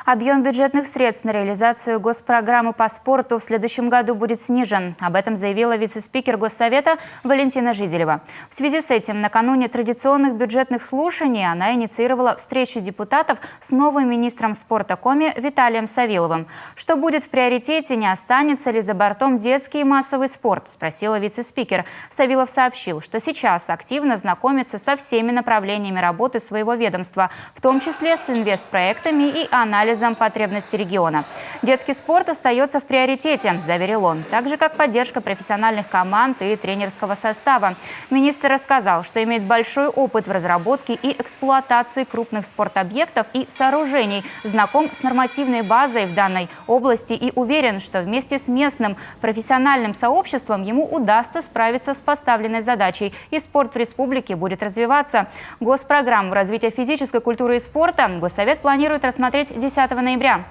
Объем бюджетных средств на реализацию госпрограммы по спорту в следующем году будет снижен. Об этом заявила вице-спикер Госсовета Валентина Жиделева. В связи с этим накануне традиционных бюджетных слушаний она инициировала встречу депутатов с новым министром спорта Коми Виталием Савиловым. Что будет в приоритете, не останется ли за бортом детский и массовый спорт, спросила вице-спикер. Савилов сообщил, что сейчас активно знакомится со всеми направлениями работы своего ведомства, в том числе с инвестпроектами и анализом потребностей региона. Детский спорт остается в приоритете, заверил он, так же как поддержка профессиональных команд и тренерского состава. Министр рассказал, что имеет большой опыт в разработке и эксплуатации крупных спортобъектов и сооружений, знаком с нормативной базой в данной области и уверен, что вместе с местным профессиональным сообществом ему удастся справиться с поставленной задачей, и спорт в республике будет развиваться. Госпрограмму развития физической культуры и спорта Госсовет планирует рассмотреть 10 ноября.